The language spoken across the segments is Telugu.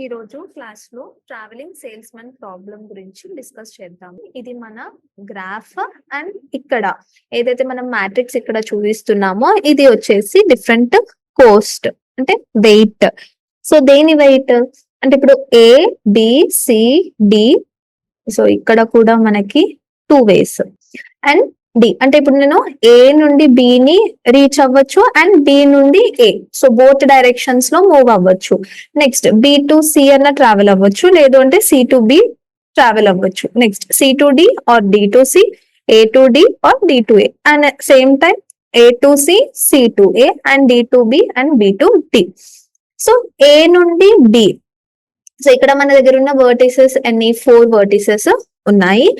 ఈ రోజు క్లాస్ లో ట్రావెలింగ్ సేల్స్ మెన్ ప్రాబ్లం గురించి డిస్కస్ చేద్దాం. ఇది మన గ్రాఫ్ అండ్ ఇక్కడ ఏదైతే మనం మ్యాట్రిక్స్ ఇక్కడ చూపిస్తున్నామో ఇది వచ్చేసి డిఫరెంట్ కోస్ట్ అంటే వెయిట్. సో దేని వెయిట్ అంటే ఇప్పుడు A B C D. So ఇక్కడ కూడా మనకి 2 ways అండ్ డి అంటే ఇప్పుడు నేను ఏ నుండి బి ని రీచ్ అవ్వచ్చు అండ్ బి నుండి ఏ. సో బోత్ డైరెక్షన్స్ లో మూవ్ అవ్వచ్చు. నెక్స్ట్ బి టు సి అన్న ట్రావెల్ అవ్వచ్చు, లేదు అంటే సి టు బి ట్రావెల్ అవ్వచ్చు. Next C to D or D to C, A to D or D to A, and same time A to C, C to A, and D to B and B to D. So A నుండి బి. సో ఇక్కడ మన దగ్గర ఉన్న వర్టిసెస్ ఎన్ని 4 వర్టిసెస్ ఉన్నాయి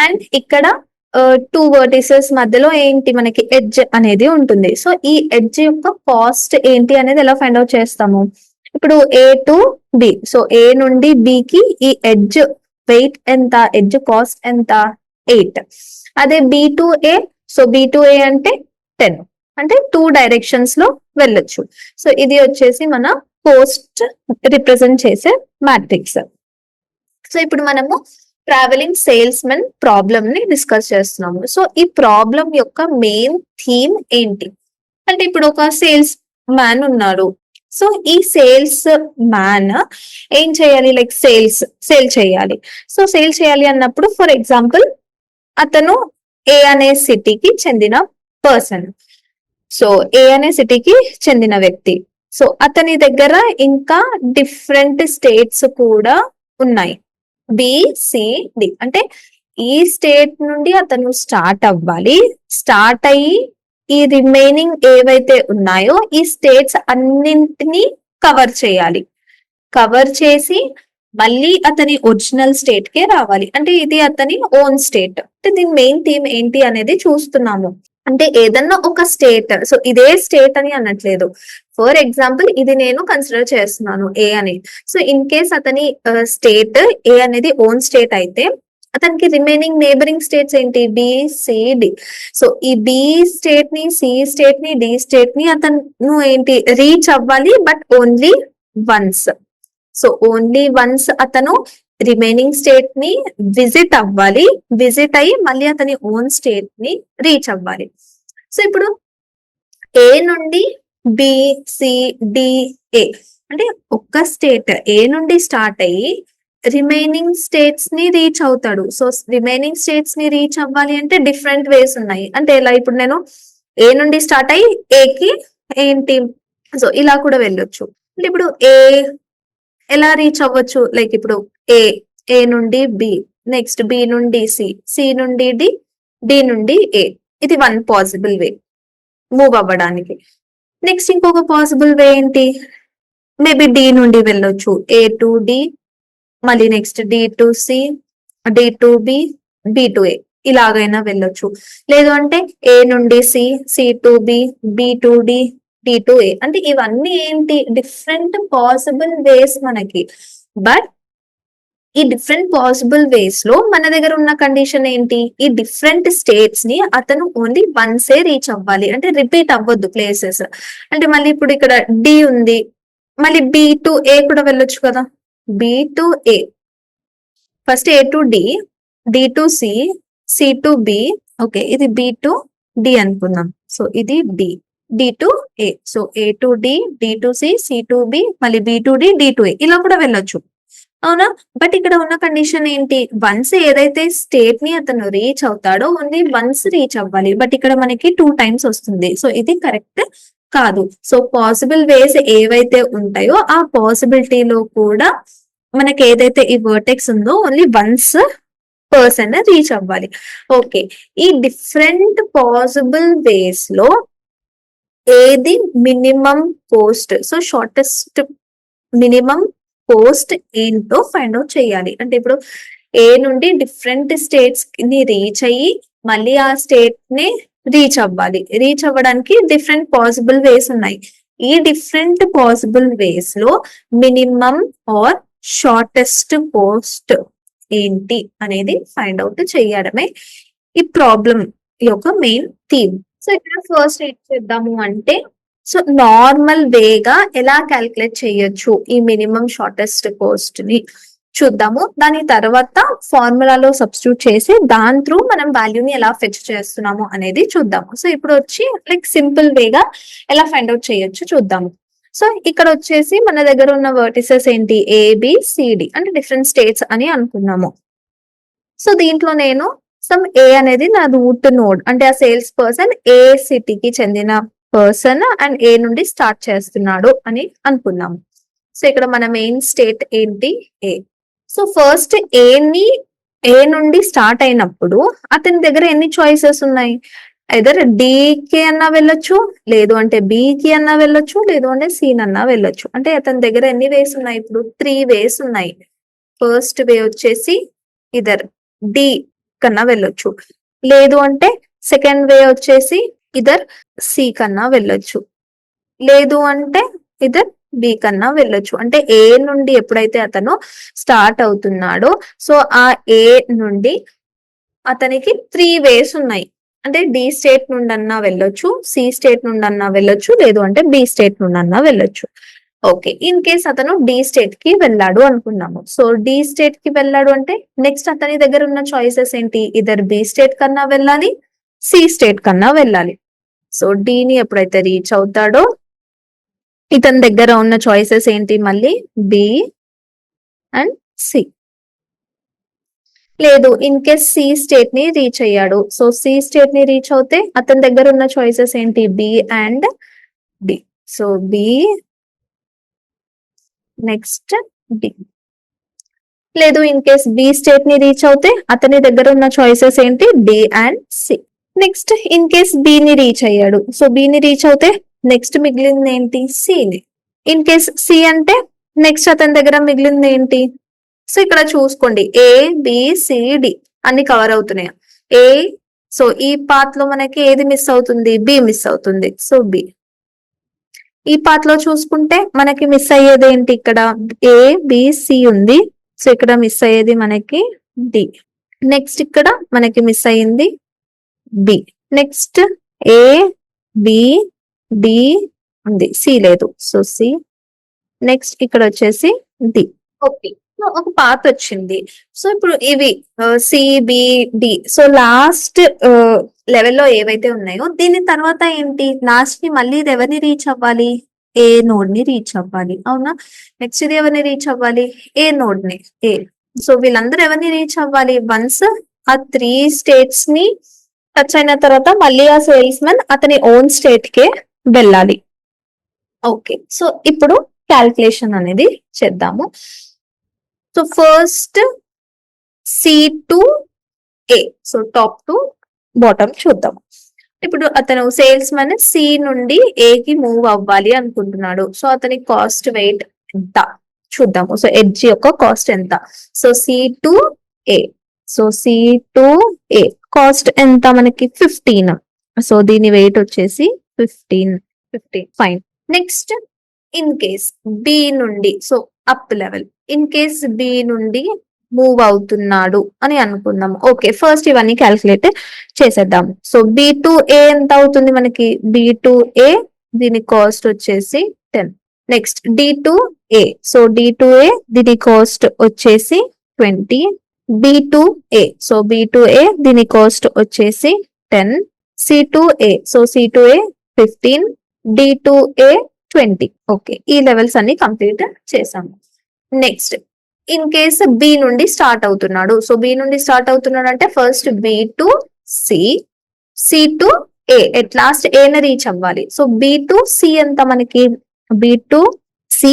అండ్ ఇక్కడ 2 వర్టిసెస్ మధ్యలో ఏంటి మనకి ఎడ్జ్ అనేది ఉంటుంది. సో ఈ ఎడ్జ్ యొక్క కాస్ట్ ఏంటి అనేది ఎలా ఫైండ్ అవుట్ చేస్తాము? ఇప్పుడు A to B, so A నుండి బి కి ఈ ఎడ్జ్ వెయిట్ ఎంత, ఎడ్జ్ కాస్ట్ ఎంత 8. అదే B to A, so B to A అంటే 10, అంటే 2 డైరెక్షన్స్ లో వెళ్ళొచ్చు. సో ఇది వచ్చేసి మన పోస్ట్ రిప్రజెంట్ చేసే మ్యాట్రిక్స్. సో ఇప్పుడు మనము ట్రావెలింగ్ సేల్స్ మెన్ ప్రాబ్లమ్ ని డిస్కస్ చేస్తున్నాము. సో ఈ ప్రాబ్లం యొక్క మెయిన్ థీమ్ ఏంటి అంటే ఇప్పుడు ఒక సేల్స్ మ్యాన్ ఉన్నాడు. సో ఈ సేల్స్ మ్యాన్ ఏం చేయాలి, లైక్ సేల్ చేయాలి. సో సేల్ చేయాలి అన్నప్పుడు ఫర్ ఎగ్జాంపుల్ అతను ఏ అనే సిటీకి చెందిన పర్సన్. సో ఏ అనే సిటీకి చెందిన వ్యక్తి. సో అతని దగ్గర ఇంకా డిఫరెంట్ స్టేట్స్ కూడా ఉన్నాయి, బిసిడి. అంటే ఈ స్టేట్ నుండి అతను స్టార్ట్ అవ్వాలి. స్టార్ట్ అయ్యి ఈ రిమైనింగ్ ఏవైతే ఉన్నాయో ఈ స్టేట్స్ అన్నింటినీ కవర్ చేయాలి. కవర్ చేసి మళ్ళీ అతని ఒరిజినల్ స్టేట్ కే రావాలి. అంటే ఇది అతని ఓన్ స్టేట్. అంటే దీని మెయిన్ థీమ్ ఏంటి అనేది చూస్తున్నాము. అంటే ఏదన్నా ఒక స్టేట్, సో ఇదే స్టేట్ అని అనట్లేదు. ఫర్ ఎగ్జాంపుల్ ఇది నేను కన్సిడర్ చేస్తున్నాను ఏ అని. సో ఇన్ కేస్ అతని స్టేట్ ఏ అనేది ఓన్ స్టేట్ అయితే అతనికి రిమైనింగ్ నేబరింగ్ స్టేట్స్ ఏంటి, బిసిడి. సో ఈ బి స్టేట్ ని, సి స్టేట్ ని, డి స్టేట్ ని అతను ఏంటి రీచ్ అవ్వాలి, but only once. So only once అతను రిమైనింగ్ స్టేట్ ని విజిట్ అవ్వాలి. విజిట్ అయ్యి మళ్ళీ అతని ఓన్ స్టేట్ ని రీచ్ అవ్వాలి. సో ఇప్పుడు ఏ నుండి బి సి డి ఏ అంటే ఒక్క స్టేట్ ఏ నుండి స్టార్ట్ అయ్యి రిమైనింగ్ స్టేట్స్ ని రీచ్ అవుతాడు. సో రిమైనింగ్ స్టేట్స్ ని రీచ్ అవ్వాలి అంటే డిఫరెంట్ వేస్ ఉన్నాయి. అంటే ఎలా, ఇప్పుడు నేను ఏ నుండి స్టార్ట్ అయ్యి ఏకి ఏంటి, సో ఇలా కూడా వెళ్ళొచ్చు. అంటే ఇప్పుడు ఏ ఎలా రీచ్ అవ్వచ్చు, లైక్ ఇప్పుడు ఏ నుండి బి, నెక్స్ట్ బి నుండి సి, సి నుండి డి, డి నుండి ఏ. ఇది 1 పాసిబుల్ వే మూవ్ అవ్వడానికి. నెక్స్ట్ ఇంకొక పాసిబుల్ వే ఏంటి, మేబీ డి నుండి వెళ్ళొచ్చు, ఏ టు డి, మళ్ళీ next D to C, D to B, B to A, ఇలాగైనా వెళ్ళొచ్చు. లేదు అంటే ఏ నుండి C, C to B, B to D, D to A. అంటే ఇవన్నీ ఏంటి డిఫరెంట్ పాసిబుల్ వేస్ మనకి. బట్ ఈ డిఫరెంట్ పాసిబుల్ వేస్ లో మన దగ్గర ఉన్న కండిషన్ ఏంటి, ఈ డిఫరెంట్ స్టేట్స్ ని అతను ఓన్లీ వన్సే రీచ్ అవ్వాలి. అంటే రిపీట్ అవ్వద్దు ప్లేసెస్. అంటే మళ్ళీ ఇప్పుడు ఇక్కడ డి ఉంది, మళ్ళీ బి టు ఏ కూడా వెళ్ళొచ్చు కదా. B to A, first A to D, D to C, C to B. Okay, ఇది బి టు డి అనుకుందాం. సో ఇది D, D to A. So A to D, D to C, C to B, మళ్ళీ B to D, D to A, ఇలా కూడా వెళ్ళొచ్చు. అవునా? బట్ ఇక్కడ ఉన్న కండిషన్ ఏంటి, వన్స్ ఏదైతే స్టేట్ ని అతను రీచ్ అవుతాడో ఓన్లీ వన్స్ రీచ్ అవ్వాలి. బట్ ఇక్కడ మనకి 2 times వస్తుంది. సో ఇది కరెక్ట్ కాదు. సో పాసిబుల్ వేస్ ఏవైతే ఉంటాయో ఆ పాసిబిలిటీలో కూడా మనకి ఏదైతే ఈ వర్టెక్స్ ఉందో ఓన్లీ వన్స్ పర్సన్ రీచ్ అవ్వాలి. ఓకే, ఈ డిఫరెంట్ పాసిబుల్ వేస్ లో ఏది minimum Coast, so shortest minimum cost ఏంటో ఫైండ్ అవుట్ చేయాలి. అంటే ఇప్పుడు ఏ నుండి డిఫరెంట్ స్టేట్స్ ని రీచ్ అయ్యి మళ్ళీ ఆ స్టేట్ ని రీచ్ అవ్వాలి. రీచ్ అవ్వడానికి డిఫరెంట్ పాసిబుల్ వేస్ ఉన్నాయి. ఈ డిఫరెంట్ పాసిబుల్ వేస్ లో మినిమం ఆర్ షార్టెస్ట్ కోస్ట్ ఏంటి అనేది ఫైండ్ అవుట్ చేయడమే ఈ ప్రాబ్లం యొక్క మెయిన్ థీమ్. సో ఇక్కడ ఫస్ట్ ఏం చేద్దాము అంటే సో నార్మల్ వేగా ఎలా క్యాలిక్యులేట్ చేయొచ్చు ఈ మినిమం షార్టెస్ట్ కోస్ట్ ని చూద్దాము. దాని తర్వాత ఫార్ములాలో సబ్స్టిట్యూట్ చేసి దాని త్రూ మనం వాల్యూని ఎలా ఫెచ్ చేస్తున్నాము అనేది చూద్దాము. సో ఇప్పుడు వచ్చి లైక్ సింపుల్ వేగా ఎలా ఫైండ్ అవుట్ చేయొచ్చు చూద్దాము. సో ఇక్కడ వచ్చేసి మన దగ్గర ఉన్న వర్టిసెస్ ఏంటి, ఏబిసిడి అంటే డిఫరెంట్ స్టేట్స్ అని అనుకున్నాము. సో దీంట్లో నేను సమ్ ఏ అనేది నా రూట్ నోడ్, అంటే ఆ సేల్స్ పర్సన్ ఏ సిటీకి చెందిన పర్సన్ అండ్ ఏ నుండి స్టార్ట్ చేస్తున్నాడు అని అనుకున్నాము. సో ఇక్కడ మన మెయిన్ స్టేట్ ఏంటి, ఏ. సో ఫస్ట్ ఏ నుండి స్టార్ట్ అయినప్పుడు అతని దగ్గర ఎన్ని చాయిసెస్ ఉన్నాయి, ఐదర్ కి అన్నా వెళ్ళొచ్చు, లేదు అంటే కి అన్నా వెళ్ళొచ్చు, లేదు అంటే సి అన్నా వెళ్ళొచ్చు. అంటే అతని దగ్గర ఎన్ని వేస్ ఉన్నాయి, ఇప్పుడు 3 వేస్ ఉన్నాయి. ఫస్ట్ వే వచ్చేసి ఇదర్ డి కన్నా వెళ్ళొచ్చు, లేదు అంటే సెకండ్ వే వచ్చేసి ఇదర్ సి కన్నా వెళ్ళొచ్చు, లేదు అంటే ఇదర్ బి కన్నా వెళ్ళొచ్చు. అంటే ఏ నుండి ఎప్పుడైతే అతను స్టార్ట్ అవుతున్నాడో సో ఆ ఏ నుండి అతనికి 3 వేస్ ఉన్నాయి. అంటే డి స్టేట్ నుండి అన్నా వెళ్ళొచ్చు, సి స్టేట్ నుండి అన్నా వెళ్ళొచ్చు, లేదు అంటే బి స్టేట్ నుండి అన్నా వెళ్ళొచ్చు. ఓకే, ఇన్ కేస్ అతను డి స్టేట్ కి వెళ్ళాడు అనుకున్నాము. సో డి స్టేట్ కి వెళ్ళాడు అంటే నెక్స్ట్ అతని దగ్గర ఉన్న చాయిసెస్ ఏంటి, ఇద్దరు బి స్టేట్ కన్నా వెళ్ళాలి, సి స్టేట్ కన్నా వెళ్ళాలి. సో డిని ఎప్పుడైతే రీచ్ అవుతాడో ఇతని దగ్గర ఉన్న చాయిసెస్ ఏంటి, మళ్ళీ బి అండ్ సి. లేదు ఇన్ కేస్ సి స్టేట్ ని రీచ్ అయ్యాడు, సో సి స్టేట్ ని రీచ్ అవుతే అతని దగ్గర ఉన్న చాయిసెస్ ఏంటి, B and D. So B next D. లేదు ఇన్ కేస్ బి స్టేట్ ని రీచ్ అవుతే అతని దగ్గర ఉన్న చాయిసెస్ ఏంటి, D and C. Next in case B ని రీచ్ అయ్యాడు, సో బి ని రీచ్ అవుతే నెక్స్ట్ మిగిలింది ఏంటి, సి ని. ఇన్ కేస్ సి అంటే నెక్స్ట్ అతని దగ్గర మిగిలింది ఏంటి, సో ఇక్కడ చూసుకోండి ఏ బి సి డి అన్ని కవర్ అవుతున్నాయి. ఏ సో ఈ పాత్ లో మనకి ఏది మిస్ అవుతుంది, బి మిస్ అవుతుంది, సో బి. ఈ పాత్ లో చూసుకుంటే మనకి మిస్ అయ్యేది ఏంటి, ఇక్కడ ఏ బి సి ఉంది, సో ఇక్కడ మిస్ అయ్యేది మనకి డి. నెక్స్ట్ ఇక్కడ మనకి మిస్ అయ్యింది B. Next A B D ఉంది, సి లేదు, సో సి. నెక్స్ట్ ఇక్కడ వచ్చేసి డి. ఓకే, ఒక పాత్ వచ్చింది. సో ఇప్పుడు ఇవి సిబిడి, సో లాస్ట్ లెవెల్లో ఏవైతే ఉన్నాయో దీని తర్వాత ఏంటి, లాస్ట్ ని మళ్ళీ ఇది ఎవరిని రీచ్ అవ్వాలి, ఏ నోడ్ ని రీచ్ అవ్వాలి, అవునా. నెక్స్ట్ ఇది ఎవరిని రీచ్ అవ్వాలి, ఏ నోడ్ ని, ఏ. సో వీళ్ళందరూ ఎవరిని రీచ్ అవ్వాలి, వన్స్ ఆ 3 స్టేట్స్ ని టచ్ అయిన తర్వాత మళ్ళీ ఆ సేల్స్ మెన్ అతని ఓన్ స్టేట్ కే వెళ్ళాలి. ఓకే, సో ఇప్పుడు క్యాల్కులేషన్ అనేది చేద్దాము. So first C to A, so top to bottom చూద్దాం. ఇప్పుడు అతను సేల్స్ మెన్ సి నుండి ఏ కి మూవ్ అవ్వాలి అనుకుంటున్నాడు. సో అతని కాస్ట్ వెయిట్ ఎంత చూద్దాము. సో ఎడ్జ్ యొక్క కాస్ట్ ఎంత, so C to A, so C to A cost ఎంత మనకి 15. సో దీని వెయిట్ వచ్చేసి 15 fine. Next in case B నుండి, so up level, in case B నుండి మూవ్ అవుతున్నాడు అని అనుకుందాం. ఓకే, ఫస్ట్ ఇవన్నీ క్యాల్కులేట్ చేసేద్దాం. సో బి టు ఏ ఎంత అవుతుంది మనకి, బి టు ఏ దీని కాస్ట్ వచ్చేసి 10. Next D to A, so D to A దీని కాస్ట్ వచ్చేసి 20. B to A, so B to A దీని కాస్ట్ వచ్చేసి 10. C to A, so C to A 15. D to A 20. Okay, ఈ లెవెల్స్ అన్ని కంప్లీట్ చేసాము. నెక్స్ట్ ఇన్ కేస్ బి నుండి స్టార్ట్ అవుతున్నాడు, సో బి నుండి స్టార్ట్ అవుతున్నాడు అంటే first B to C, C to A, at last A ని రీచ్ అవ్వాలి. సో బి టు సి ఎంత మనకి, B to C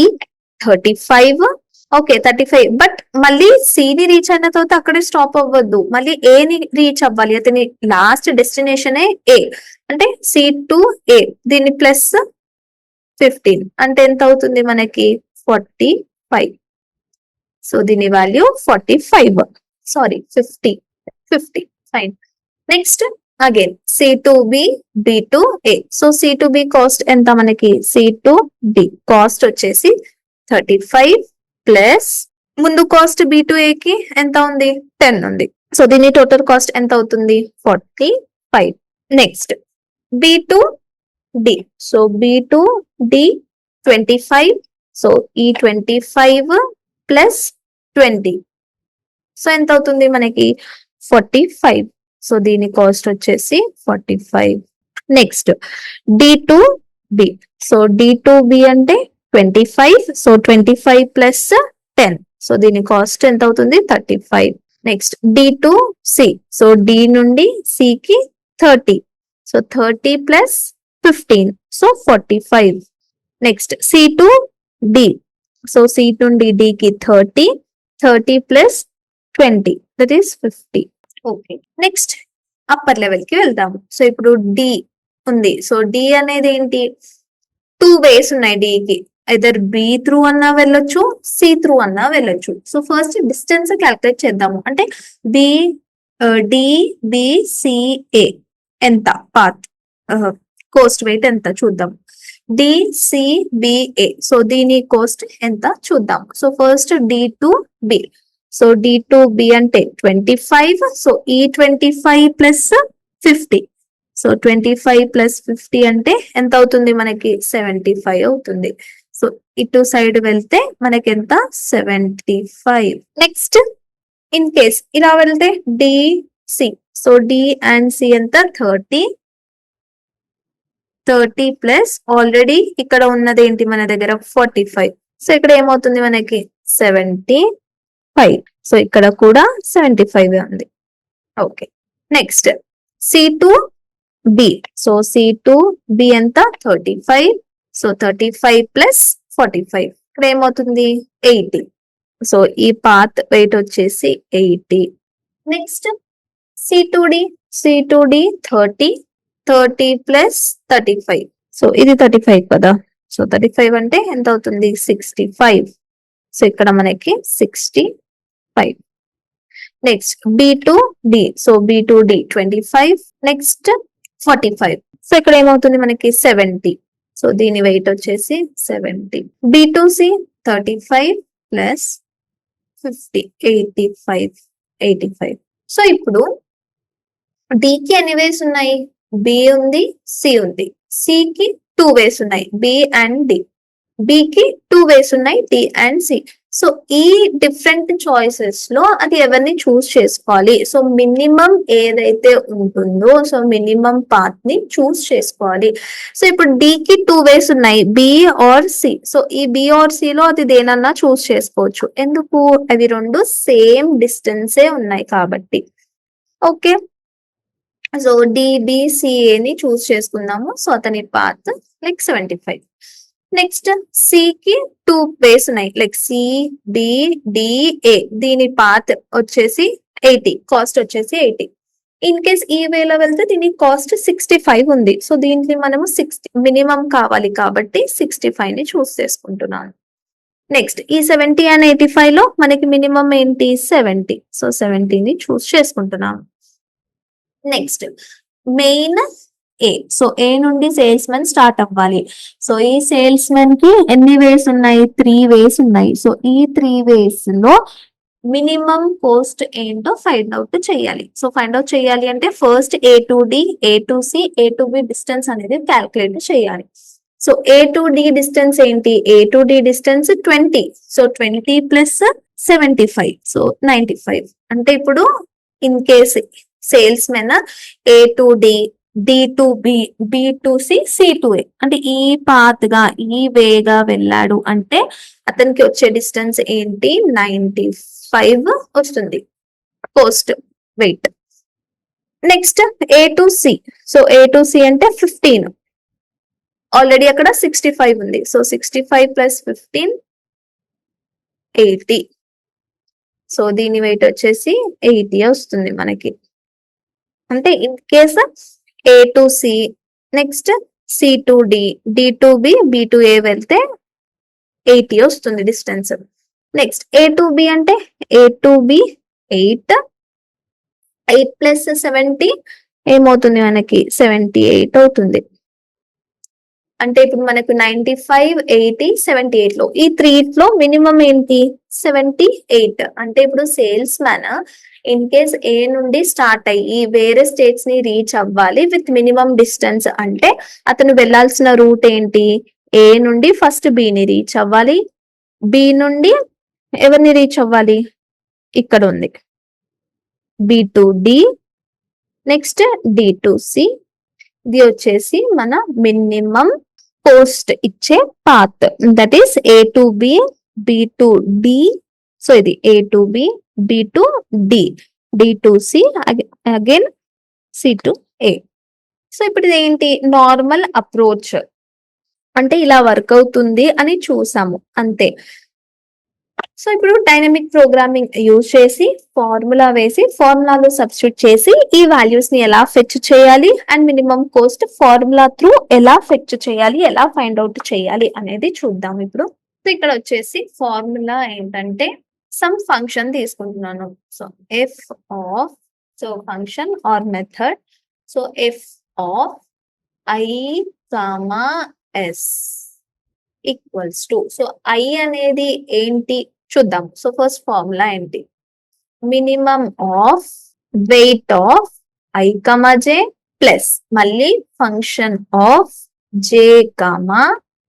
35. Okay 35, but మళ్ళీ సి ని రీచ్ అయిన తర్వాత అక్కడే స్టాప్ అవ్వద్దు, మళ్ళీ ఏ ని రీచ్ అవ్వాలి. అతని లాస్ట్ డెస్టినేషన్ ఏ, అంటే సి టు ఏ దీని ప్లస్ 15 అంటే ఎంత అవుతుంది మనకి 45. సో దీని value 45, sorry 50 fine. Next again C to B, B to A, so C to B cost ఎంత మనకి, సి టు డి కాస్ట్ వచ్చేసి 35 ప్లస్ ముందు కాస్ట్ బి టు ఏ కి ఎంత ఉంది 10 ఉంది, సో దీని టోటల్ కాస్ట్ ఎంత అవుతుంది 45. Next B to D. So B to D 25. So ఈ 25 ప్లస్ 20. సో ఎంత అవుతుంది మనకి 45. సో దీని కాస్ట్ వచ్చేసి 45. Next D to B. So D to B అంటే 25. So 25 plus 10. సో దీని కాస్ట్ ఎంత అవుతుంది 35. Next D to C. So D నుండి సి కి 30. So 30 plus 15. So 45. Next C to D. So C నుండి డి కి 30. 30 plus 20, that is 50. Okay, next upper level కి వెళ్దాము. సో ఇప్పుడు డి ఉంది. సో డి అనేది ఏంటి, 2 వేస్ ఉన్నాయి డికి. ఐదర్ బి త్రూ అన్నా వెళ్ళొచ్చు, సి త్రూ అన్నా వెళ్ళొచ్చు. సో ఫస్ట్ డిస్టెన్స్ క్యాల్కులేట్ చేద్దాము. అంటే బి డి బి సి ఏ ఎంత పాత్ కోస్ట్ వెయిట్ ఎంత చూద్దాం. డిసిబిఏ. సో దీని కోస్ట్ ఎంత చూద్దాం. So first D to B. So D to B అంటే 25. సో ఈ 25 ప్లస్ 50. సో 25 ప్లస్ 50 అంటే ఎంత అవుతుంది మనకి 75 అవుతుంది. సో ఇటు సైడ్ వెళ్తే మనకి ఎంత 75. నెక్స్ట్ ఇన్ కేస్ ఇలా వెళ్తే DC. So D and C ఎంత 30 ప్లస్ ఆల్రెడీ ఇక్కడ ఉన్నది ఏంటి మన దగ్గర 45. సో ఇక్కడ ఏమవుతుంది మనకి 75. సో ఇక్కడ కూడా 75 ఉంది. Okay, next C to B. So C to B ఎంత 35. So 35 plus 45. ఇక్కడ ఏమవుతుంది 80. సో ఈ పాత్ వెయిట్ వచ్చేసి 80. Next C to D. C to D 30. 30 plus 35. So ఇది 35 కదా. సో 35 అంటే ఎంత అవుతుంది 65. సో ఇక్కడ మనకి 65. Next B to D. So B to D 25. Next 45. So ఇక్కడ ఏమవుతుంది మనకి 70. సో దీని వెయిట్ వచ్చేసి 70. B to C 35 plus 50 85. So ఇప్పుడు డికి ఎన్ని వేస్ ఉన్నాయి, బి ఉంది, సి ఉంది. సి కి 2 వేస్ ఉన్నాయి, బి అండ్ డి. బి కి 2 వేస్ ఉన్నాయి, డి అండ్ సి. సో ఈ డిఫరెంట్ చాయిసెస్ లో అది ఎవరిని చూస్ చేసుకోవాలి. సో మినిమం ఏదైతే ఉంటుందో సో మినిమం పాత్ ని చూస్ చేసుకోవాలి. సో ఇప్పుడు డి కి 2 వేస్ ఉన్నాయి, బి ఆర్ సి. సో ఈ బి ఆర్ సి లో అది దేనన్నా చూస్ చేసుకోవచ్చు. ఎందుకు, అవి రెండు సేమ్ డిస్టెన్సే ఉన్నాయి కాబట్టి. ఓకే, సో డిబిసిఏని చూస్ చేసుకుందాము. సో అతని పాత్ లైక్ 75. నెక్స్ట్ సి కి 2 వేస్ ఉన్నాయి, లైక్ సిబిడిఏ. దీని పాత్ వచ్చేసి 80, కాస్ట్ వచ్చేసి 80. ఇన్ కేస్ ఈ వేలో వెళ్తే దీని కాస్ట్ 65 ఉంది. సో దీనికి మనము 60 మినిమం కావాలి కాబట్టి 65 ని చూస్ చేసుకుంటున్నాను. నెక్స్ట్ ఈ 70 అండ్ 85 లో మనకి మినిమం ఏంటి 70. సో 70 ని చూస్ చేసుకుంటున్నాము. Next main A. So A నుండి సేల్స్ మెన్ స్టార్ట్ అవ్వాలి. సో ఈ సేల్స్ మెన్ కి ఎన్ని వేస్ ఉన్నాయి, 3 వేస్ ఉన్నాయి. సో ఈ 3 వేస్ లో మినిమం కోస్ట్ ఏంటో ఫైండ్ అవుట్ చేయాలి. సో ఫైండ్ అవుట్ చేయాలి అంటే first A to D, A to C, A to B distance అనేది క్యాల్కులేట్ చేయాలి. So A to D distance ఏంటి, A to D distance 20. So 20 plus 75. So 95. అంటే ఇప్పుడు in case salesman A to D, D to B, B to C, C to A అంటే ఈ పాత్ గా ఈ వేగా వెళ్ళాడు అంటే అతనికి వచ్చే డిస్టెన్స్ ఏంటి 95 వస్తుంది cost weight. Next A to C. So A to C అంటే 15. ఆల్రెడీ అక్కడ 65 ఉంది. So 65 plus 15 80. సో దీని వెయిట్ వచ్చేసి 80 వస్తుంది మనకి. అంటే in case A to C, next C to D, D to B, B to A వెళ్తే 80 వస్తుంది distance. Next A to B అంటే ఏ టు బి 8 ప్లస్ 70 ఏమవుతుంది మనకి 78 అవుతుంది. అంటే ఇప్పుడు మనకు 95, 80, 78 లో ఈ త్రీట్లో మినిమం ఏంటి 78. అంటే ఇప్పుడు సేల్స్ మ్యాన్ ఇన్ కేస్ ఏ నుండి స్టార్ట్ అయ్యి వేరే స్టేట్స్ ని రీచ్ అవ్వాలి విత్ మినిమం డిస్టెన్స్ అంటే అతను వెళ్లాల్సిన రూట్ ఏంటి, ఏ నుండి ఫస్ట్ బి ని రీచ్ అవ్వాలి, బి నుండి ఎవరిని రీచ్ అవ్వాలి, ఇక్కడ ఉంది B to D, next D to C. ఇది వచ్చేసి మన మినిమం పోస్ట్ ఇచ్చే path, that is A to B, B to D. So ఇది A to B, B to D, D to C, again C to A. So ఇప్పుడు ఇది ఏంటి నార్మల్ అప్రోచ్, అంటే ఇలా వర్క్ అవుతుంది అని చూసాము అంతే. సో ఇప్పుడు డైనమిక్ ప్రోగ్రామింగ్ యూజ్ చేసి ఫార్ములా వేసి ఫార్ములాలో సబ్స్టిట్యూట్ చేసి ఈ వాల్యూస్ ని ఎలా ఫెచ్ చేయాలి and minimum Coast formula through ఎలా ఫెచ్ చేయాలి, ఎలా ఫైండ్ అవుట్ చేయాలి అనేది చూద్దాం ఇప్పుడు. సో ఇక్కడ వచ్చేసి ఫార్ములా ఏంటంటే సమ్ ఫంక్షన్ తీసుకుంటున్నాను. So F of, so function or method, so F of I comma S equals to, so I అనేది ఏంటి చూద్దాం. సో ఫస్ట్ ఫార్ములా ఏంటి, minimum of weight of I comma J plus మళ్ళీ function of J comma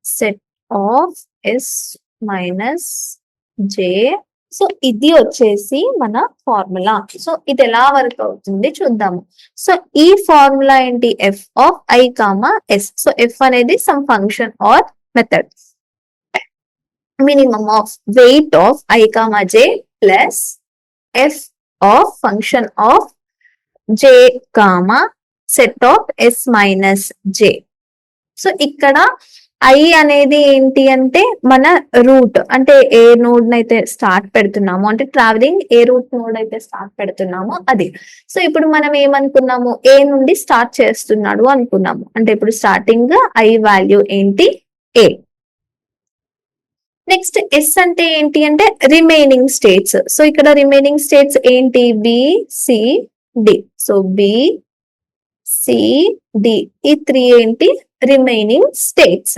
set of S minus J. So ఇది వచ్చేసి మన ఫార్ములా. సో ఇది ఎలా వర్క్ అవుతుంది చూద్దాము. సో ఈ ఫార్ములా ఏంటి, F of I comma S. So F అనేది some function or method, minimum of weight of I comma j plus f of function of j comma set of s minus j. So ఇక్కడ ఐ అనేది ఏంటి అంటే మన రూట్, అంటే ఏ నోడ్ అయితే స్టార్ట్ పెడుతున్నామో, అంటే ట్రావెలింగ్ ఏ రూట్ నోడ్ అయితే స్టార్ట్ పెడుతున్నామో అది. సో ఇప్పుడు మనం ఏమనుకున్నాము, ఏ నుండి స్టార్ట్ చేస్తున్నాడు అనుకున్నాము, అంటే ఇప్పుడు స్టార్టింగ్ ఐ వాల్యూ ఏంటి ఏ. నెక్స్ట్ ఎస్ అంటే ఏంటి అంటే రిమైనింగ్ స్టేట్స్. సో ఇక్కడ రిమైనింగ్ స్టేట్స్ ఏంటి, B C D. So B C D ఈ త్రీ ఏంటి remaining states.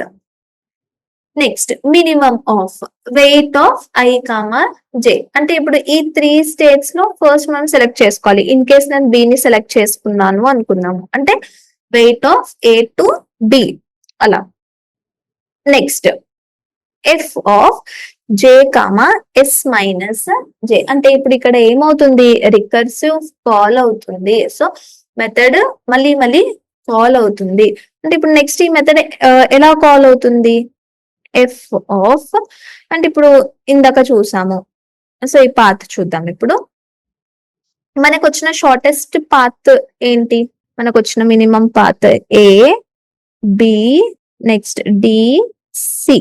Next minimum of weight of I comma J, అంటే ఇప్పుడు ఈ త్రీ స్టేట్స్ లో ఫస్ట్ మనం సెలెక్ట్ చేసుకోవాలి. ఇన్ కేస్ నేను బి ని సెలెక్ట్ చేసుకున్నాను అనుకున్నాము అంటే weight of A to B అలా. Next F of J comma S minus J, అంటే ఇప్పుడు ఇక్కడ ఏమవుతుంది రికర్సివ్ కాల్ అవుతుంది. సో మెథడ్ మళ్ళీ మళ్ళీ కాల్ అవుతుంది. అంటే ఇప్పుడు నెక్స్ట్ ఈ మెథడ్ ఎలా కాల్ అవుతుంది, ఎఫ్ ఆఫ్, అంటే ఇప్పుడు ఇందాక చూసాము. సో ఈ పాత్ చూద్దాం ఇప్పుడు. మనకు వచ్చిన షార్టెస్ట్ పాత్ ఏంటి, మనకు వచ్చిన minimum path A B next D C,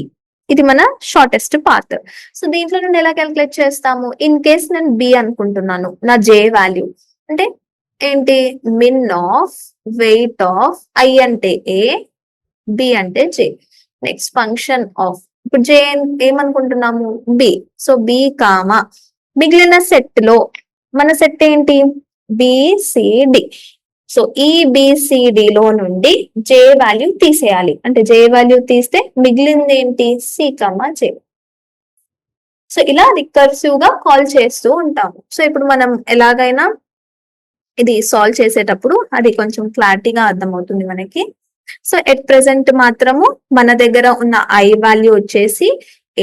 ఇది మన షార్టెస్ట్ పాత్. సో దీంట్లో నుండి ఎలా క్యాలిక్యులేట్ చేస్తాము, ఇన్ కేస్ నేను బి అనుకుంటున్నాను, నా జే వాల్యూ అంటే ఏంటి min of weight of I అంటే ఏ, బి అంటే జే. నెక్స్ట్ ఫంక్షన్ ఆఫ్, ఇప్పుడు జే ఏమనుకుంటున్నాము బి, సో బి కామా మిగిలిన సెట్ లో మన సెట్ ఏంటి బిసిడి. సో ఈ బిసిడి లో నుండి జే వాల్యూ తీసేయాలి, అంటే జే వాల్యూ తీస్తే మిగిలింది ఏంటి సి కమా జే. సో ఇలా రికర్సివ్ గా కాల్ చేస్తూ ఉంటాము. సో ఇప్పుడు మనం ఎలాగైనా ఇది సాల్వ్ చేసేటప్పుడు అది కొంచెం క్లారిటీగా అర్థమవుతుంది మనకి. సో ఎట్ ప్రెసెంట్ మాత్రము మన దగ్గర ఉన్న ఐ వాల్యూ వచ్చేసి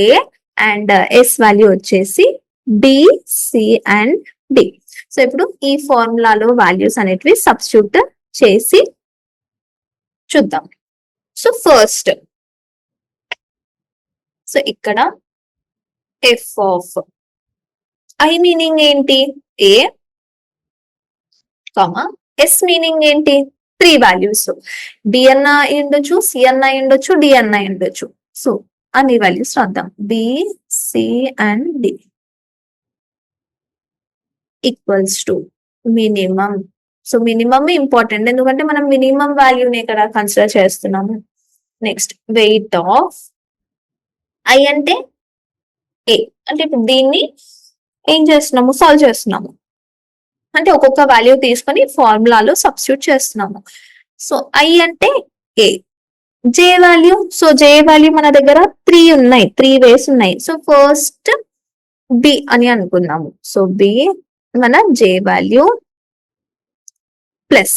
ఏ అండ్ ఎస్ వాల్యూ వచ్చేసి B C and D. So ఇప్పుడు ఈ ఫార్ములాలో వాల్యూస్ అనేటివి సబ్స్టిట్యూట్ చేసి చూద్దాం. సో ఫస్ట్, సో ఇక్కడ ఎఫ్ ఆఫ్ ఐ మీనింగ్ ఏంటి ఏ కామా ఎస్ మీనింగ్ ఏంటి త్రీ వాల్యూస్, బి అన్న ఉండొచ్చు, సి అన్న ఉండొచ్చు, డి అన్న ఉండొచ్చు. సో అన్ని వాల్యూస్ రాద్దాం, B C and D equals to minimum. So minimum important, ఎందుకంటే మనం మినిమం వాల్యూని ఇక్కడ కన్సిడర్ చేస్తున్నాము. నెక్స్ట్ వెయిట్ ఆఫ్ ఐ అంటే ఏ, అంటే ఇప్పుడు దీన్ని ఏం చేస్తున్నాము సాల్వ్ చేస్తున్నాము, అంటే ఒక్కొక్క వాల్యూ తీసుకొని ఫార్ములాలో సబ్స్టిట్యూట్ చేస్తున్నాము. సో ఐ అంటే ఏ, జే వాల్యూ, సో జే వాల్యూ మన దగ్గర 3 ఉన్నాయి, 3 వేస్ ఉన్నాయి. సో ఫస్ట్ బి అని అనుకుందాము. సో బి మన J value plus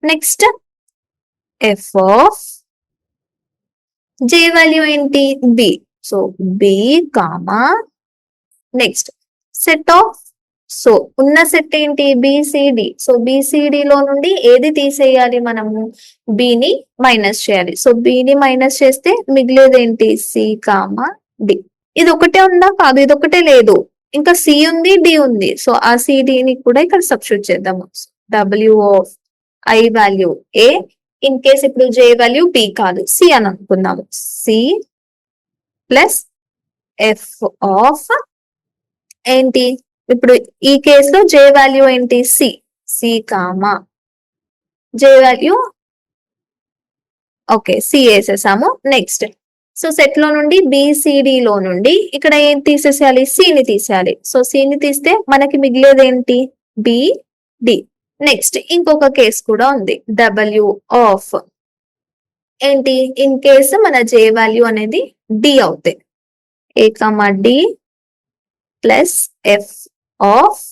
next F of J value ఏంటి B. So B comma next set of, so ఉన్న సెట్ ఏంటి బిసిడి. సో బిసిడి లో నుండి ఏది తీసేయాలి మనము, బిని మైనస్ చేయాలి. సో బిని మైనస్ చేస్తే మిగిలేది ఏంటి సి కామా డి. ఇది ఒకటే ఉందా, కాదు ఇది ఒకటే లేదు, ఇంకా సి ఉంది డి ఉంది. సో ఆ సిడిని కూడా ఇక్కడ సబ్స్టిట్యూట్ చేద్దాము. W of I value A, in case ఇప్పుడు జే వాల్యూ బి కాదు సి అని అనుకుందాము. సి ప్లస్ ఎఫ్ ఆఫ్ ఏంటి ఇప్పుడు ఈ కేసులో జే వాల్యూ ఏంటి C, C comma J value okay C వేసేసాము. నెక్స్ట్ సో సెట్ లో నుండి బిసిడి లో నుండి ఇక్కడ ఏం తీసేసేయాలి, సిని తీసేయాలి. సో సిని తీస్తే మనకి మిగిలేది ఏంటి బి డి. నెక్స్ట్ ఇంకొక కేసు కూడా ఉంది, డబ్ల్యూ ఆఫ్ ఏంటి ఇన్ కేసు మన జే వాల్యూ అనేది డి అవుతాయి, A comma D plus F of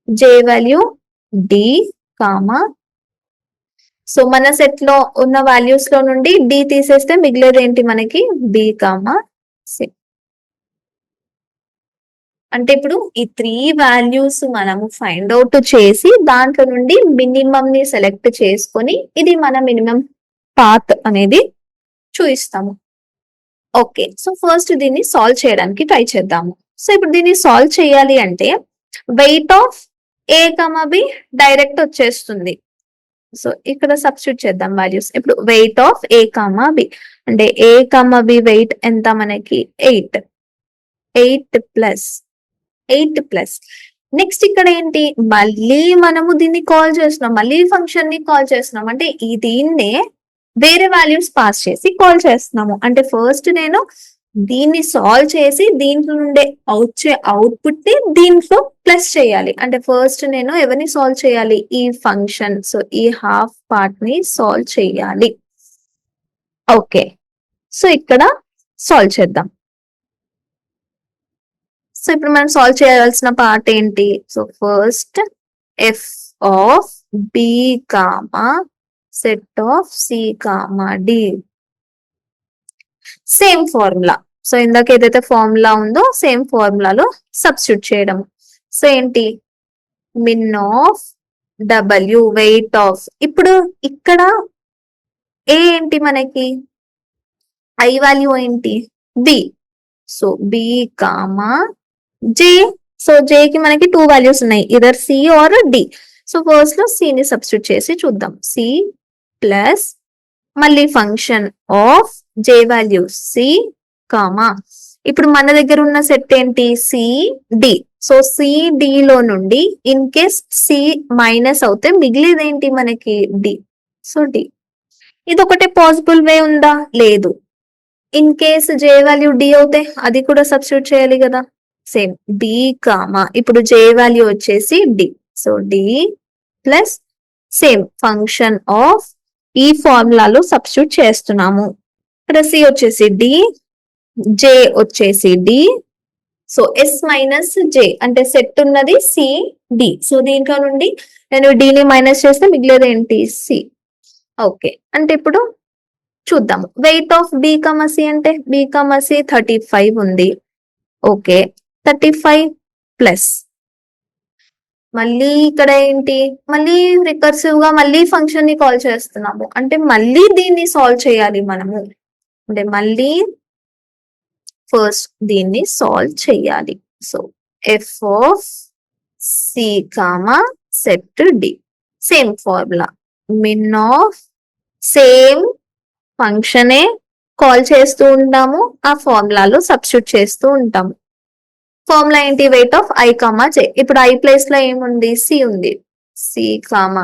J value D comma, so మన సెట్ లో ఉన్న వాల్యూస్ లో నుండి డి తీసేస్తే మిగిలేది ఏంటి మనకి బి కామా సి. అంటే ఇప్పుడు ఈ 3 వాల్యూస్ మనము ఫైండ్ అవుట్ చేసి దాంట్లో నుండి మినిమం ని సెలెక్ట్ చేసుకొని ఇది మన మినిమం పాత్ అనేది చూపిస్తాము. ఓకే, సో ఫస్ట్ దీన్ని సాల్వ్ చేయడానికి ట్రై చేద్దాము. సో ఇప్పుడు దీన్ని సాల్వ్ చేయాలి అంటే weight of A comma B direct వచ్చేస్తుంది. సో ఇక్కడ సబ్స్టిట్యూట్ చేద్దాం వాల్యూస్. ఇప్పుడు weight of A comma B అంటే ఏ కామా బి వెయిట్ ఎంత మనకి 8, 8 ప్లస్ నెక్స్ట్ ఇక్కడ ఏంటి మళ్ళీ మనము దీన్ని కాల్ చేస్తున్నాం, మళ్ళీ ఫంక్షన్ ని కాల్ చేస్తున్నాం. అంటే ఈ దీన్నే వేరే వాల్యూస్ పాస్ చేసి కాల్ చేస్తున్నాము. అంటే ఫస్ట్ నేను దీన్ని సాల్వ్ చేసి దీంట్లో నుండే వచ్చే అవుట్పుట్ ని దీంట్లో ప్లస్ చేయాలి. అంటే ఫస్ట్ నేను ఎవరిని సాల్వ్ చేయాలి ఈ ఫంక్షన్, సో ఈ హాఫ్ పార్ట్ ని సాల్వ్ చేయాలి. ఓకే, సో ఇక్కడ సాల్వ్ చేద్దాం. సో ఇప్పుడు మనం సాల్వ్ చేయాల్సిన పార్ట్ ఏంటి, so first F of B comma set of C comma D, same formula. So ఇందాక ఏదైతే ఫార్ములా ఉందో సేమ్ ఫార్ములాలో సబ్స్టిట్యూట్ చేయడం. సో ఏంటి min of W weight of, ఇప్పుడు ఇక్కడ ఏ ఏంటి మనకి ఐ వాల్యూ ఏంటి B, so B comma J. So J కి మనకి 2 వాల్యూస్ ఉన్నాయి, either C or D. So first లో సి ని సబ్స్టిట్యూట్ చేసి చూద్దాం. సి ప్లస్ మళ్ళీ function of J value C comma, ఇప్పుడు మన దగ్గర ఉన్న సెట్ ఏంటి C D. So C D లో నుండి ఇన్ కేస్ సి మైనస్ అవుతే మిగిలేది ఏంటి మనకి డి. సో డి, ఇది ఒకటే పాసిబుల్ వే ఉందా, లేదు. In case J value D అవుతే అది కూడా సబ్స్టిట్యూట్ చేయాలి కదా. సేమ్ డి కామా ఇప్పుడు జే వాల్యూ వచ్చేసి D, so D plus same function of ఈ ఫార్ములాలో సబ్స్టిట్యూట్ చేస్తున్నాము. ఇక్కడ సి వచ్చేసి డి, జే వచ్చేసి D. So yes minus J అంటే సెట్ ఉన్నది సి డి. సో దీంట్లో నుండి నేను డిని మైనస్ చేస్తే మిగిలేదు ఏంటి సి. ఓకే, అంటే ఇప్పుడు చూద్దాము weight of B comma C అంటే బి కమా సి 35 ఉంది. ఓకే 35 ప్లస్ మళ్ళీ ఇక్కడ ఏంటి మళ్ళీ రికర్సివ్ గా మళ్ళీ ఫంక్షన్ ని కాల్ చేస్తున్నాము. అంటే మళ్ళీ దీన్ని సాల్వ్ చేయాలి మనము, అంటే మళ్ళీ ఫస్ట్ దీన్ని సాల్వ్ చేయాలి. So F of C comma set D, same formula min of same ఫంక్షనే కాల్ చేస్తూ ఉంటాము, ఆ ఫార్ములాలో సబ్స్టిట్యూట్ చేస్తూ ఉంటాము. ఫార్ములా ఏంటి weight of I comma J. ఇప్పుడు ఐ ప్లేస్ లో ఏముంది సి ఉంది, సి కామా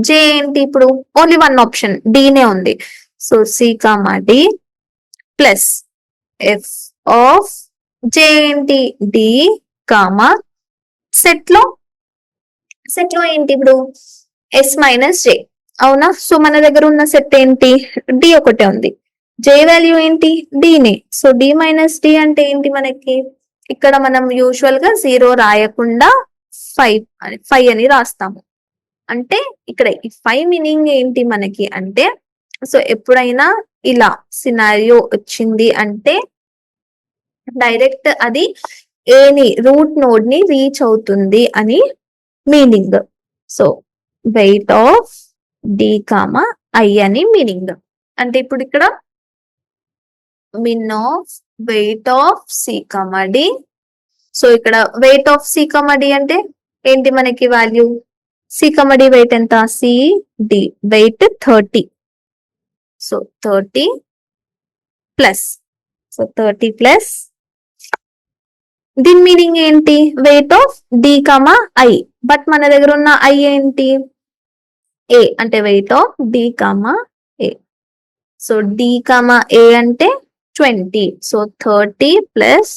జే ఏంటి ఇప్పుడు ఓన్లీ వన్ ఆప్షన్ డినే ఉంది. So C comma D plus F of J ఏంటి డి కామా సెట్ లో ఏంటి ఇప్పుడు ఎస్ మైనస్ జే. అవునా? సో మన దగ్గర ఉన్న సెట్ ఏంటి? డి ఒకటే ఉంది. జే వాల్యూ ఏంటి? డినే. సో డి మైనస్ డి అంటే ఏంటి మనకి? ఇక్కడ మనం యూజువల్ గా 0 రాయకుండా 5 అని రాస్తాము. అంటే ఇక్కడ ఈ 5 మీనింగ్ ఏంటి మనకి అంటే, సో ఎప్పుడైనా ఇలా సినారియో వచ్చింది అంటే డైరెక్ట్ అది ఏని రూట్ నోడ్ ని రీచ్ అవుతుంది అని meaning. So weight of D comma I అని మీనింగ్. అంటే ఇప్పుడు ఇక్కడ min of weight of C comma D. So ఇక్కడ weight of C comma D అంటే ఏంటి మనకి value? C comma D weight ఎంత? C D weight 30. So 30 plus, so 30 plus దీని మీనింగ్ ఏంటి? Weight of D comma I. But మన దగ్గర ఉన్న ఐ ఏంటి? ఏ. అంటే weight of D comma A. So D comma ఏ అంటే 20. సో 30 ప్లస్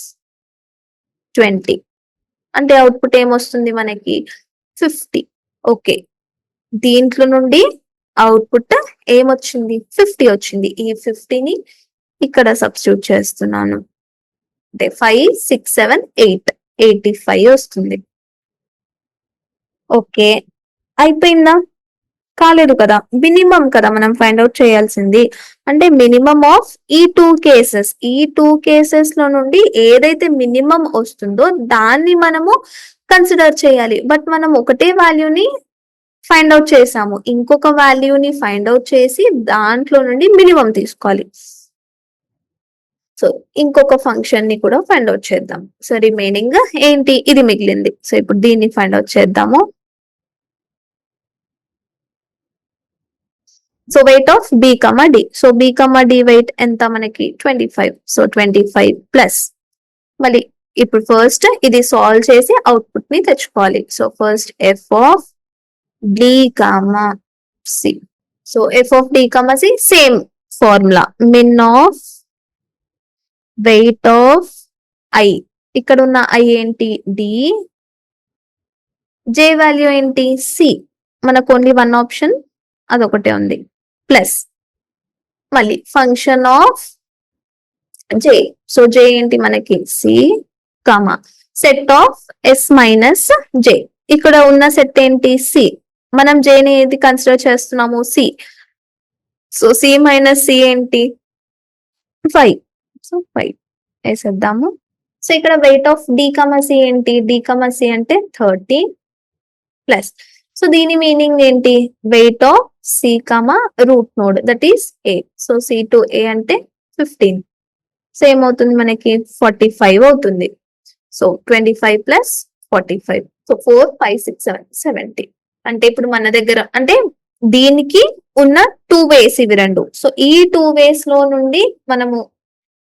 20 అంటే అవుట్పుట్ ఏమొస్తుంది మనకి? 50. ఓకే, దీంట్లో నుండి అవుట్పుట్ ఏమొచ్చింది? 50 వచ్చింది. ఈ 50ని ఇక్కడ సబ్స్టిట్యూట్ చేస్తున్నాను. అంటే 5, 6, 7, 8 85 వస్తుంది. ఓకే, అయిపోయిందా? కాలేదు కదా, మినిమం కదా మనం ఫైండ్ అవుట్ చేయాల్సింది. అంటే మినిమం ఆఫ్ ఈ 2 కేసెస్. ఈ 2 కేసెస్ లో నుండి ఏదైతే మినిమం వస్తుందో దాన్ని మనము కన్సిడర్ చేయాలి. బట్ మనం ఒకటే వాల్యూని ఫైండ్ అవుట్ చేసాము, ఇంకొక వాల్యూని ఫైండ్ అవుట్ చేసి దాంట్లో నుండి మినిమం తీసుకోవాలి. సో ఇంకొక ఫంక్షన్ ని కూడా ఫైండ్ అవుట్ చేద్దాం. సో రిమైనింగ్ ఏంటి? ఇది మిగిలింది. సో ఇప్పుడు దీన్ని ఫైండ్ అవుట్ చేద్దాము. So weight of B comma D. So B comma D weight ఎంత మనకి? 25. సో 25 ప్లస్, మళ్ళీ ఇప్పుడు ఫస్ట్ ఇది సాల్వ్ చేసి అవుట్పుట్ ని తెచ్చుకోవాలి. So first F of D comma C. So F of D comma C same formula, min of weight of I. ఇక్కడ ఉన్న ఐ ఏంటి? డి. జే వాల్యూ ఏంటి? సి. మనకు ఓన్లీ వన్ ఆప్షన్ అదొకటే ఉంది. ప్లస్ మళ్ళీ function of J. So J ఏంటి మనకి? C comma set of S minus J. ఇక్కడ ఉన్న సెట్ ఏంటి? సి. మనం జేని ఏది కన్సిడర్ చేస్తున్నాము? C. So C minus C ఏంటి? 5. సో 5 వేసేద్దాము. సో ఇక్కడ weight of D comma C ఏంటి? డి కమా సి అంటే 30 ప్లస్, సో దీని మీనింగ్ ఏంటి? Weight of C comma root node that is A. So C to A అంటే 15. సో ఏమవుతుంది మనకి? 45 అవుతుంది. So 25 plus 45. సో 4, 5, 6, 7, 70. అంటే ఇప్పుడు మన దగ్గర అంటే దీనికి ఉన్న 2 వేస్ ఇవి రెండు. సో ఈ 2 వేస్ లో నుండి మనము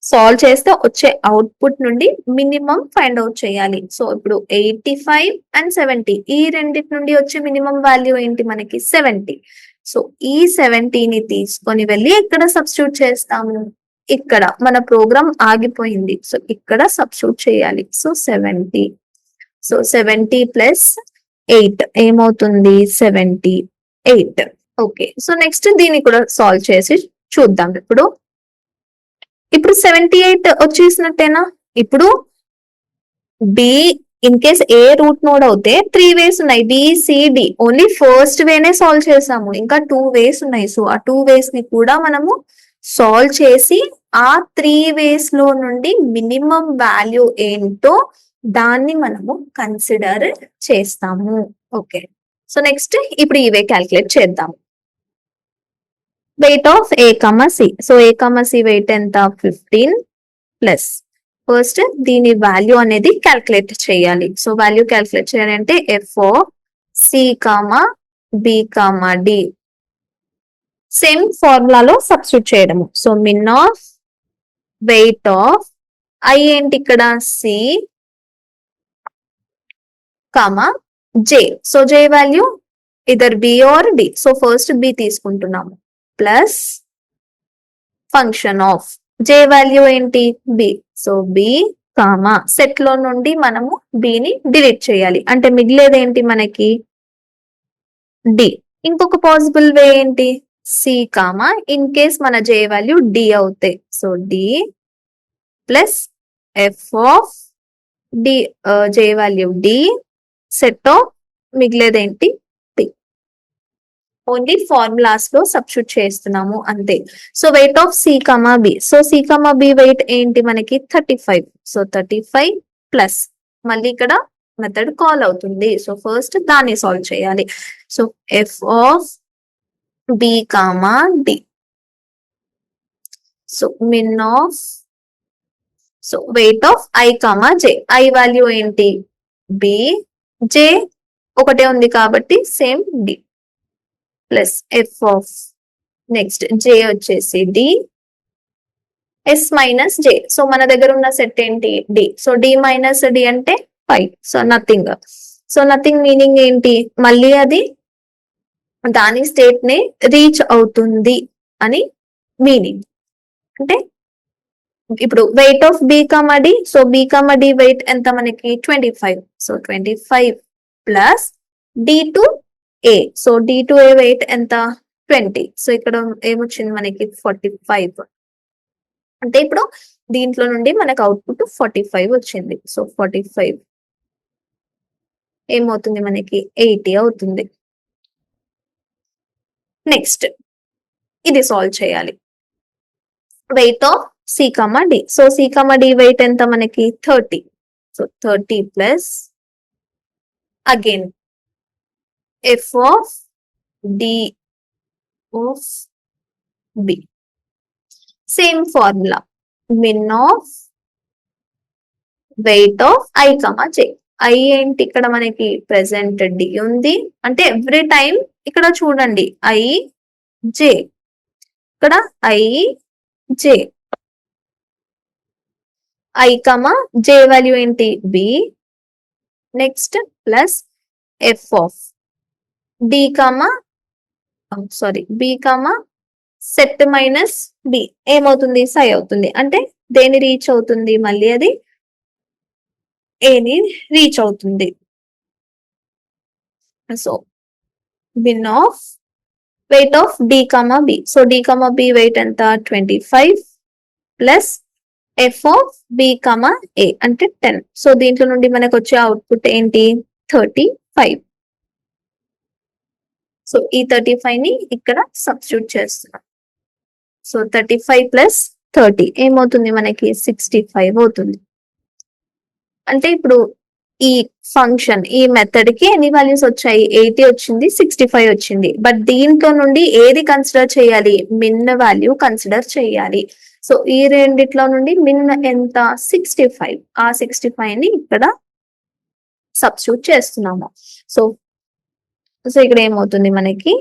సాల్వ్ చేస్తే వచ్చే అవుట్పుట్ నుండి మినిమం ఫైండ్ అవుట్ చేయాలి. సో ఇప్పుడు 85 అండ్ 70 ఈ రెండింటి నుండి వచ్చే మినిమం వాల్యూ ఏంటి మనకి? 70. సో ఈ 70ని తీసుకొని వెళ్ళి ఇక్కడ సబ్స్టిట్యూట్ చేస్తాము. ఇక్కడ మన ప్రోగ్రామ్ ఆగిపోయింది. సో ఇక్కడ సబ్స్టిట్యూట్ చేయాలి. సో 70. సో 70 ప్లస్ 8 ఏమవుతుంది? 78. ఓకే, సో నెక్స్ట్ దీన్ని కూడా సాల్వ్ చేసి చూద్దాం. ఇప్పుడు 78 వచ్చేసినట్టేనా? ఇప్పుడు be in case A root node అవుతే 3 వేస్ ఉన్నాయి, బిసిడి. ఓన్లీ ఫస్ట్ వేనే సాల్వ్ చేసాము, ఇంకా 2 వేస్ ఉన్నాయి. సో ఆ 2 వేస్ ని కూడా మనము సాల్వ్ చేసి ఆ 3 వేస్ లో నుండి మినిమం వాల్యూ ఏంటో దాన్ని మనము కన్సిడర్ చేస్తాము. ఓకే, సో నెక్స్ట్ ఇప్పుడు ఇవే క్యాల్కులేట్ చేద్దాం. Weight of A comma C. So A comma C weight ఎంత? 15 ప్లస్, ఫస్ట్ దీని వాల్యూ అనేది క్యాల్కులేట్ చేయాలి. సో వాల్యూ క్యాల్కులేట్ చేయాలి అంటే F of C comma B comma D same ఫార్ములాలో సబ్స్టిట్యూట్ చేయడము. So min of weight of I ఏంటి ఇక్కడ? C comma J. So J value either B or D. So first B తీసుకుంటున్నాము plus function of J value ఏంటి? B. So B comma set లో నుండి మనము బిని డిలీట్ చేయాలి. అంటే మిగిలేది ఏంటి మనకి? డి. ఇంకొక పాసిబుల్ వే ఏంటి, సి కామా ఇన్ కేస్ మన జే వాల్యూ డి అవుతాయి, so D plus F of D, J value D set of మిగిలేదేంటి పి. ఓన్లీ ఫార్ములాస్ లో సబ్స్టిట్యూట్ చేస్తున్నాము అంతే. So weight of C comma B, so C comma B weight ఏంటి మనకి 35, సో 35 ప్లస్ మళ్ళీ ఇక్కడ మెథడ్ కాల్ అవుతుంది, సో ఫస్ట్ దాన్ని సాల్వ్ చేయాలి. So F of B comma D, so min of, so weight of I comma J, I value ఏంటి బి, జే ఒకటే ఉంది కాబట్టి same D plus F of next J వచ్చేసి D, S minus J, so మన దగ్గర ఉన్న సెట్ ఏంటి D, so D minus D అంటే 5, so nothing. So nothing meaning ఏంటి, మళ్ళీ అది దాని స్టేట్ ని రీచ్ అవుతుంది అని మీనింగ్. అంటే ఇప్పుడు weight of B comma D, so B comma D weight ఎంత మనకి 25, so 25 plus D to A, so D to A weight ఎంత 20, సో ఇక్కడ ఏమొచ్చింది మనకి 45. అంటే ఇప్పుడు దీంట్లో నుండి మనకు అవుట్పుట్ 45 వచ్చింది, సో 45 ఏమవుతుంది మనకి 80 అవుతుంది. నెక్స్ట్ ఇది సాల్వ్ చేయాలి. Weight of C comma D, so C comma D weight ఎంత మనకి 30, so 30 plus again F of D of B, same formula min of weight of I comma J, I ఏంటి ఇక్కడ మనకి ప్రెసెంట్ డి ఉంది, అంటే ఎవ్రీ టైం ఇక్కడ చూడండి ఐ జే, ఇక్కడ I J, I comma J value ఏంటి B, next plus F of D comma sorry B comma set minus B ఏమవుతుంది సై అవుతుంది, అంటే దేని రీచ్ అవుతుంది మళ్ళీ అది ఏని రీచ్ అవుతుంది. So min of weight of D comma B, so D comma B weight ఎంత 25 plus F of B comma A అంటే 10, సో దీంట్లో నుండి మనకు వచ్చే అవుట్పుట్ ఏంటి 35. సో ఈ 35 ని ఇక్కడ సబ్స్టిట్యూట్ చేస్తున్నాం, సో 35 ప్లస్ 30 ఏమవుతుంది మనకి 65 అవుతుంది. అంటే ఇప్పుడు ఈ ఫంక్షన్ ఈ మెథడ్ కి ఎన్ని వాల్యూస్ వచ్చాయి 80 వచ్చింది 65 వచ్చింది, బట్ దీంట్లో నుండి ఏది కన్సిడర్ చేయాలి మిన్ వాల్యూ కన్సిడర్ చేయాలి. సో ఈ రెండిట్లో నుండి మిన్ ఎంత 65, ఆ 65 ని ఇక్కడ సబ్స్టిట్యూట్ చేస్తున్నాము. సో సో ఇక్కడ ఏమవుతుంది మనకి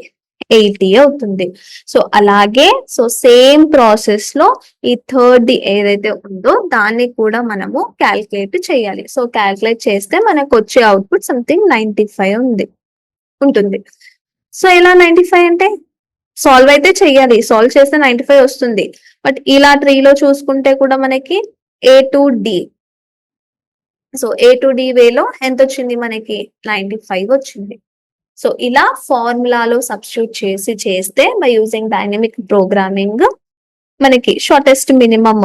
80 అవుతుంది. సో అలాగే సో సేమ్ ప్రాసెస్ లో ఈ థర్డ్ ఏదైతే ఉందో దాన్ని కూడా మనము క్యాల్కులేట్ చేయాలి. సో క్యాల్కులేట్ చేస్తే మనకు వచ్చే అవుట్పుట్ సంథింగ్ 95 ఉంటుంది. సో ఇలా 95 అంటే సాల్వ్ అయితే చెయ్యాలి, సాల్వ్ చేస్తే 95 వస్తుంది. బట్ ఇలా ట్రీలో చూసుకుంటే కూడా మనకి A to D, so A to D వేలో ఎంత వచ్చింది మనకి 95 వచ్చింది. సో ఇలా ఫార్ములాలో సబ్స్టిట్యూట్ చేస్తే బై యూజింగ్ డైనమిక్ ప్రోగ్రామింగ్ మనకి shortest minimum,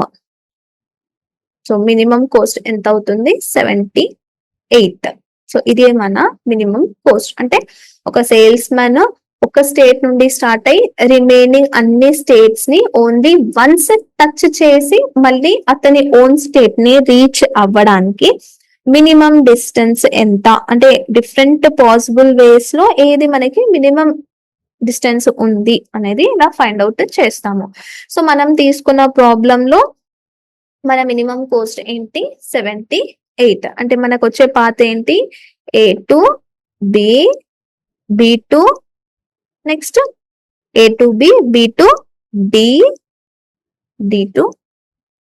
so minimum cost ఎంత అవుతుంది 78. సో ఇది మన మినిమం కాస్ట్, అంటే ఒక సేల్స్ మ్యాన్ ఒక స్టేట్ నుండి స్టార్ట్ అయ్యి రిమైనింగ్ అన్ని స్టేట్స్ ని ఓన్లీ వన్స్ టచ్ చేసి మళ్ళీ అతని ఓన్ స్టేట్ ని రీచ్ అవ్వడానికి మినిమం డిస్టెన్స్ ఎంత, అంటే డిఫరెంట్ పాసిబుల్ వేస్ లో ఏది మనకి మినిమం డిస్టెన్స్ ఉంది అనేది ఇలా ఫైండ్ అవుట్ చేస్తాము. సో మనం తీసుకున్న ప్రాబ్లం లో మన మినిమం కాస్ట్ ఏంటి 78, అంటే మనకు వచ్చే పాత్ ఏంటి A to B, B to next A to B, B to D, D to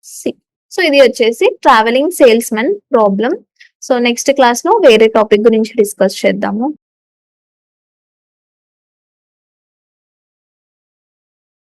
C. So ఇది వచ్చేసి travelling salesmen problem. So next class లో వేరే టాపిక్ గురించి డిస్కస్ చేద్దాము.